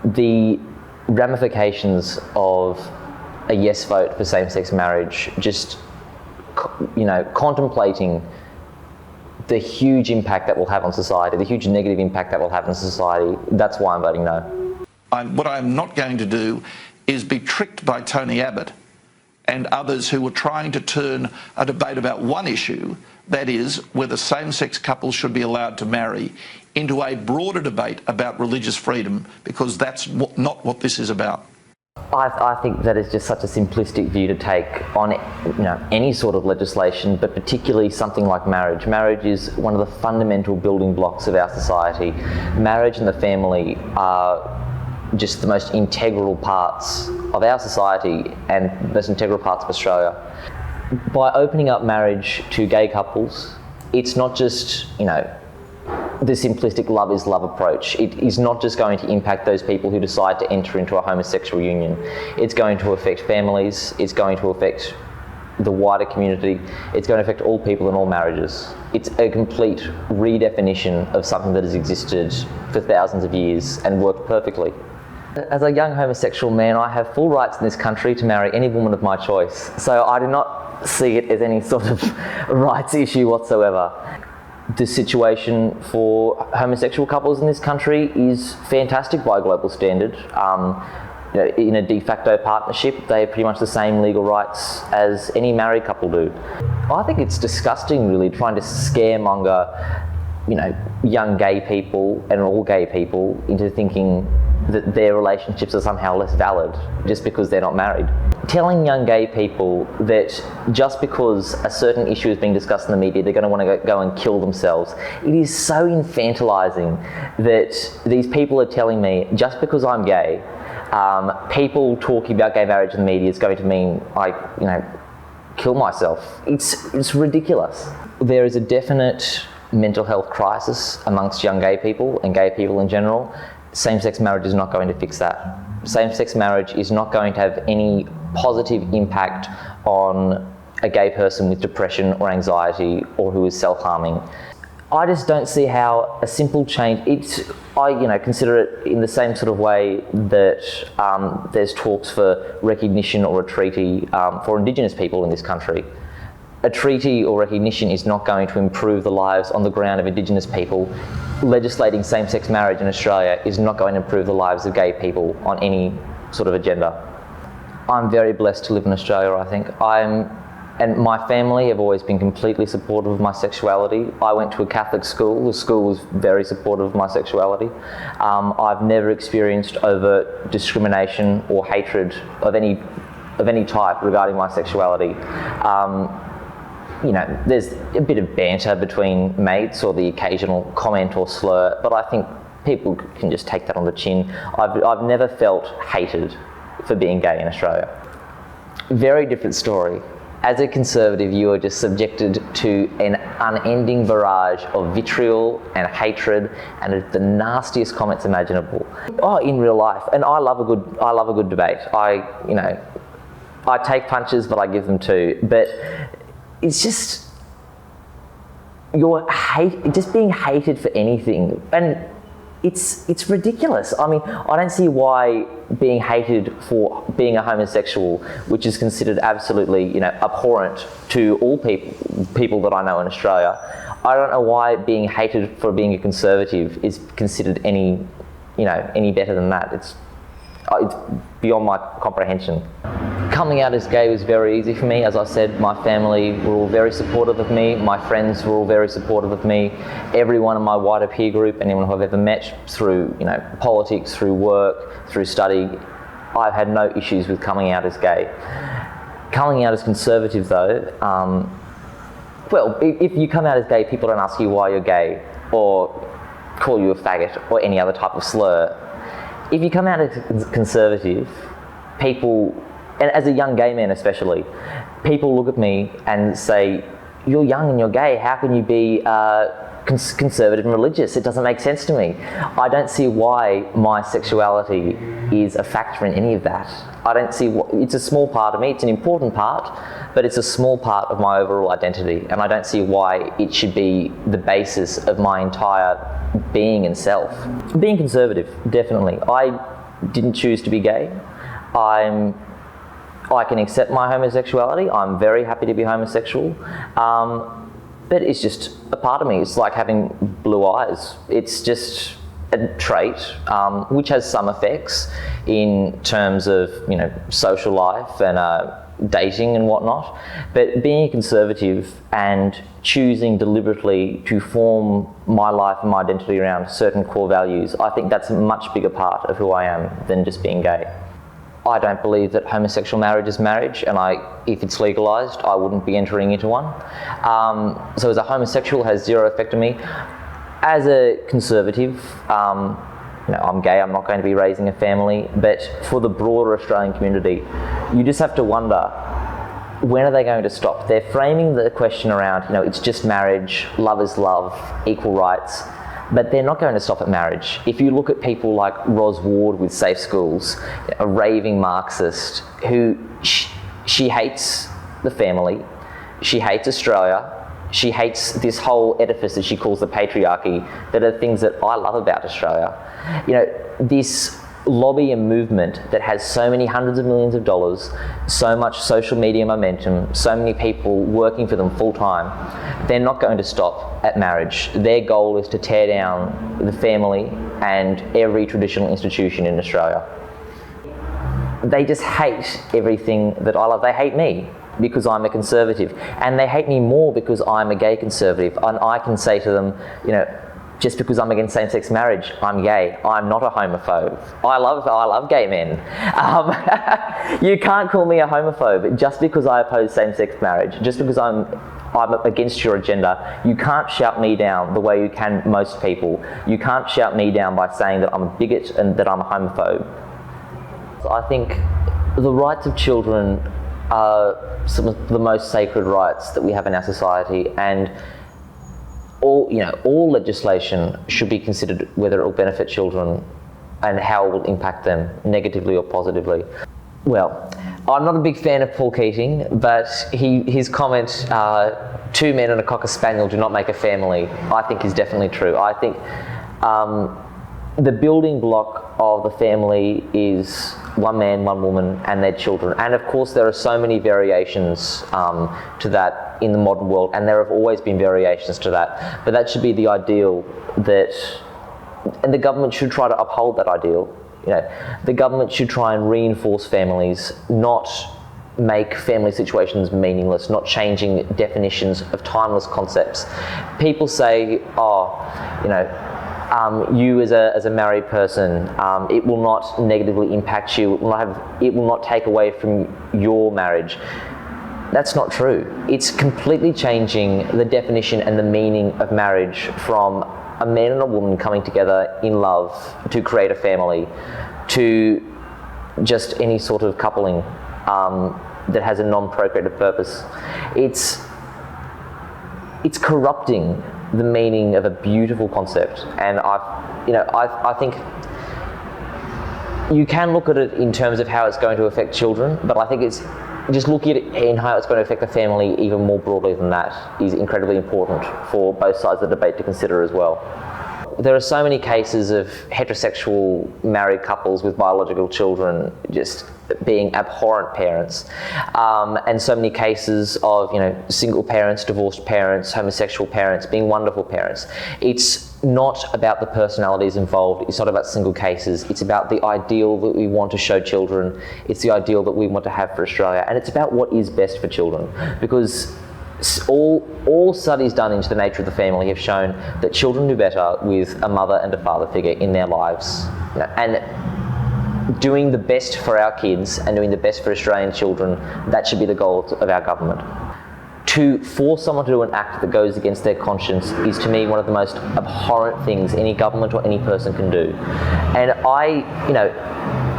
the ramifications of a yes vote for same-sex marriage, just, contemplating the huge impact that will have on society, the huge negative impact that will have on society, that's why I'm voting no. What I'm not going to do is be tricked by Tony Abbott and others who were trying to turn a debate about one issue, that is, whether same-sex couples should be allowed to marry, into a broader debate about religious freedom, because that's not what this is about. I think that is just such a simplistic view to take on any sort of legislation, but particularly something like marriage. Marriage is one of the fundamental building blocks of our society. Marriage and the family are just the most integral parts of our society and the most integral parts of Australia. By opening up marriage to gay couples, it's not just, the simplistic love is love approach. It is not just going to impact those people who decide to enter into a homosexual union. It's going to affect families, it's going to affect the wider community, it's going to affect all people in all marriages. It's a complete redefinition of something that has existed for thousands of years and worked perfectly. As a young homosexual man, I have full rights in this country to marry any woman of my choice, so I do not see it as any sort of rights issue whatsoever. The situation for homosexual couples in this country is fantastic by global standard. In a de facto partnership, they have pretty much the same legal rights as any married couple do. I think it's disgusting, really, trying to scaremonger, young gay people and all gay people into thinking that their relationships are somehow less valid just because they're not married. Telling young gay people that just because a certain issue is being discussed in the media, they're going to want to go and kill themselves. It is so infantilizing that these people are telling me just because I'm gay, people talking about gay marriage in the media is going to mean I, kill myself. It's ridiculous. There is a definite mental health crisis amongst young gay people and gay people in general. Same-sex marriage is not going to fix that. Same-sex marriage is not going to have any positive impact on a gay person with depression or anxiety or who is self-harming. I just don't see how a simple change, I consider it in the same sort of way that there's talks for recognition or a treaty for Indigenous people in this country. A treaty or recognition is not going to improve the lives on the ground of Indigenous people. Legislating same-sex marriage in Australia is not going to improve the lives of gay people on any sort of agenda. I'm very blessed to live in Australia, I think. And my family have always been completely supportive of my sexuality. I went to a Catholic school. The school was very supportive of my sexuality. I've never experienced overt discrimination or hatred of any type regarding my sexuality. There's a bit of banter between mates or the occasional comment or slur, but I think people can just take that on the chin. I've never felt hated for being gay in Australia. Very different story. As a conservative, you are just subjected to an unending barrage of vitriol and hatred and the nastiest comments imaginable. In real life, and I love a good debate. I take punches, but I give them too. But it's just just being hated for anything, and it's ridiculous. I mean, I don't see why being hated for being a homosexual, which is considered absolutely abhorrent to all people that I know in Australia, I don't know why being hated for being a conservative is considered any better than that. It's beyond my comprehension. Coming out as gay was very easy for me. As I said, my family were all very supportive of me. My friends were all very supportive of me. Everyone in my wider peer group, anyone who I've ever met through politics, through work, through study, I've had no issues with coming out as gay. Coming out as conservative though, if you come out as gay, people don't ask you why you're gay or call you a faggot or any other type of slur. If you come out as conservative, people, and as a young gay man especially, people look at me and say, you're young and you're gay, how can you be conservative and religious? It doesn't make sense to me. I don't see why my sexuality is a factor in any of that. I don't see it's a small part of me, it's an important part, but it's a small part of my overall identity, and I don't see why it should be the basis of my entire being and self. Being conservative, definitely. didn't choose to be gay. I can accept my homosexuality. I'm very happy to be homosexual. But it's just a part of me. It's like having blue eyes. It's just a trait which has some effects in terms of, you know, social life and dating and whatnot. But being a conservative and choosing deliberately to form my life and my identity around certain core values, I think that's a much bigger part of who I am than just being gay. I don't believe that homosexual marriage is marriage, and if it's legalised, I wouldn't be entering into one. So as a homosexual, it has zero effect on me. As a conservative, you know, I'm gay, I'm not going to be raising a family, but for the broader Australian community, you just have to wonder, when are they going to stop? They're framing the question around, you know, it's just marriage, love is love, equal rights. But they're not going to stop at marriage. If you look at people like Ros Ward with Safe Schools, a raving Marxist who she hates the family, she hates Australia, she hates this whole edifice that she calls the patriarchy, that are things that I love about Australia. You know, this lobby and movement that has so many hundreds of millions of dollars, so much social media momentum, so many people working for them full time, they're not going to stop at marriage. Their goal is to tear down the family and every traditional institution in Australia. They just hate everything that I love. They hate me because I'm a conservative, and they hate me more because I'm a gay conservative. And I can say to them, you know, just because I'm against same-sex marriage, I'm gay. I'm not a homophobe. I love gay men. You can't call me a homophobe just because I oppose same-sex marriage, just because I'm against your agenda. You can't shout me down the way you can most people. You can't shout me down by saying that I'm a bigot and that I'm a homophobe. I think the rights of children are some of the most sacred rights that we have in our society, and all legislation should be considered whether it will benefit children and how it will impact them negatively or positively. Well, I'm not a big fan of Paul Keating, but his comment, 2 men and a cocker spaniel do not make a family, I think is definitely true. I think the building block of the family is one man, one woman, and their children. And of course, there are so many variations to that in the modern world, and there have always been variations to that. But that should be the ideal and the government should try to uphold that ideal. You know, the government should try and reinforce families, not make family situations meaningless, not changing definitions of timeless concepts. People say, you as a married person, it will not negatively impact you, it will not take away from your marriage. That's not true. It's completely changing the definition and the meaning of marriage from a man and a woman coming together in love to create a family to just any sort of coupling that has a non-procreative purpose. It's corrupting the meaning of a beautiful concept, and I think you can look at it in terms of how it's going to affect children, but I think it's just looking at it in how it's going to affect the family even more broadly than that is incredibly important for both sides of the debate to consider as well. There are so many cases of heterosexual married couples with biological children just being abhorrent parents, and so many cases of single parents, divorced parents, homosexual parents being wonderful parents. It's not about the personalities involved, it's not about single cases, it's about the ideal that we want to show children, it's the ideal that we want to have for Australia, and it's about what is best for children, because all studies done into the nature of the family have shown that children do better with a mother and a father figure in their lives. And doing the best for our kids and doing the best for Australian children, that should be the goal of our government. To force someone to do an act that goes against their conscience is, to me, one of the most abhorrent things any government or any person can do. And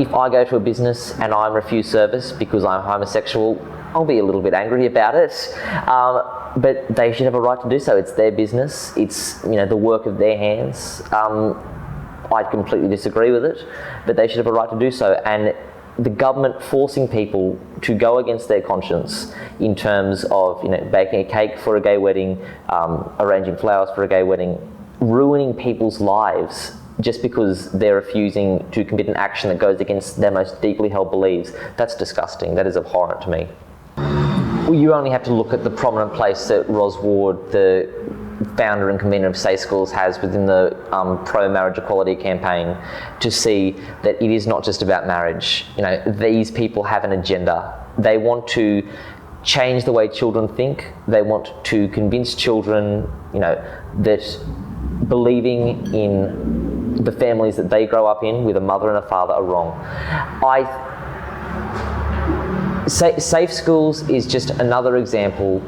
if I go to a business and I'm refused service because I'm homosexual, I'll be a little bit angry about it, but they should have a right to do so. It's their business, it's the work of their hands. I completely disagree with it, but they should have a right to do so. And the government forcing people to go against their conscience in terms of baking a cake for a gay wedding, arranging flowers for a gay wedding, ruining people's lives just because they're refusing to commit an action that goes against their most deeply held beliefs. That's disgusting. That is abhorrent to me. Well, you only have to look at the prominent place that Ros Ward, the founder and convener of Safe Schools, has within the pro-marriage equality campaign to see that it is not just about marriage. You know, these people have an agenda. They want to change the way children think. They want to convince children, you know, that believing in the families that they grow up in with a mother and a father are wrong. Safe Schools is just another example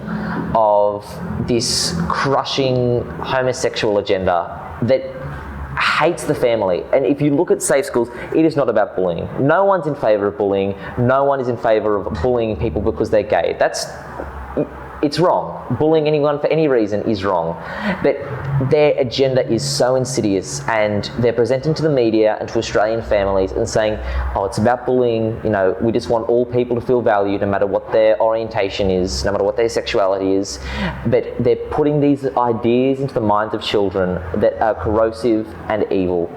of this crushing homosexual agenda that hates the family. And if you look at Safe Schools, it is not about bullying. No one's in favour of bullying. No one is in favour of bullying people because they're gay. It's wrong. Bullying anyone for any reason is wrong. But their agenda is so insidious, and they're presenting to the media and to Australian families and saying, oh, it's about bullying, you know, we just want all people to feel valued no matter what their orientation is, no matter what their sexuality is. But they're putting these ideas into the minds of children that are corrosive and evil.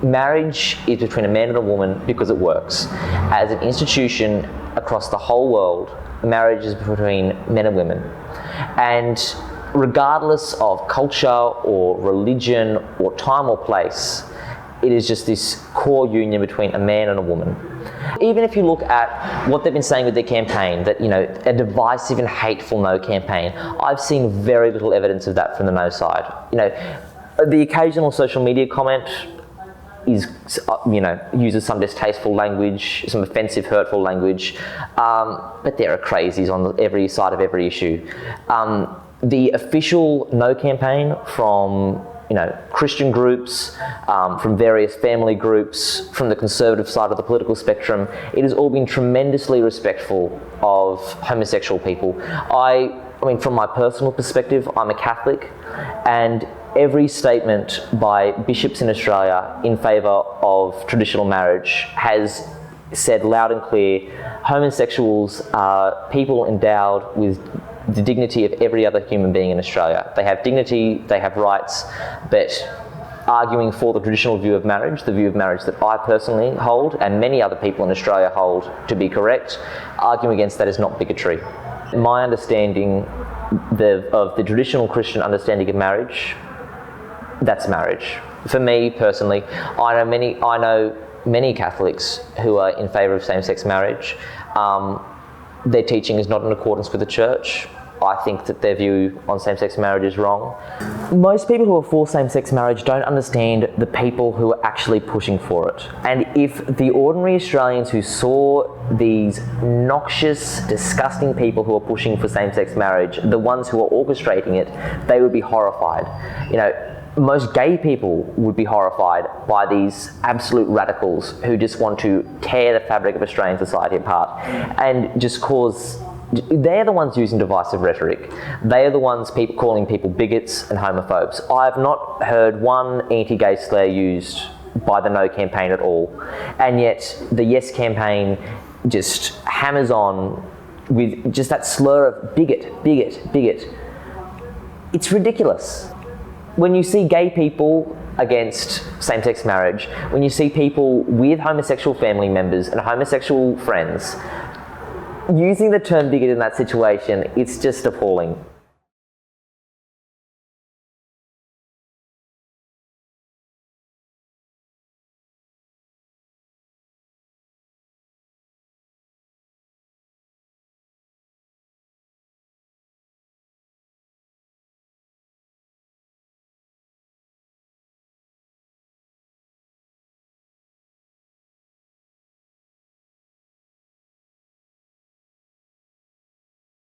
Marriage is between a man and a woman because it works. As an institution across the whole world, marriage is between men and women. And regardless of culture or religion or time or place, it is just this core union between a man and a woman. Even if you look at what they've been saying with their campaign, that, you know, a divisive and hateful no campaign, I've seen very little evidence of that from the no side. You know, the occasional social media comment is, you know, uses some distasteful language, some offensive, hurtful language, but there are crazies on every side of every issue. The official no campaign from, you know, Christian groups, from various family groups, from the conservative side of the political spectrum, it has all been tremendously respectful of homosexual people. I mean, from my personal perspective, I'm a Catholic, and every statement by bishops in Australia in favour of traditional marriage has said loud and clear, homosexuals are people endowed with the dignity of every other human being in Australia. They have dignity, they have rights, but arguing for the traditional view of marriage, the view of marriage that I personally hold and many other people in Australia hold to be correct, arguing against that is not bigotry. My understanding of the traditional Christian understanding of marriage, that's marriage. For me personally, I know many Catholics who are in favour of same-sex marriage. Their teaching is not in accordance with the church. I think that their view on same-sex marriage is wrong. Most people who are for same-sex marriage don't understand the people who are actually pushing for it. And if the ordinary Australians who saw these noxious, disgusting people who are pushing for same-sex marriage, the ones who are orchestrating it, they would be horrified. You know, most gay people would be horrified by these absolute radicals who just want to tear the fabric of Australian society apart and just cause. They're the ones using divisive rhetoric. They are the ones calling people bigots and homophobes. I have not heard one anti-gay slur used by the No campaign at all. And yet the Yes campaign just hammers on with just that slur of bigot, bigot, bigot. It's ridiculous. When you see gay people against same-sex marriage, when you see people with homosexual family members and homosexual friends, using the term bigot in that situation, it's just appalling.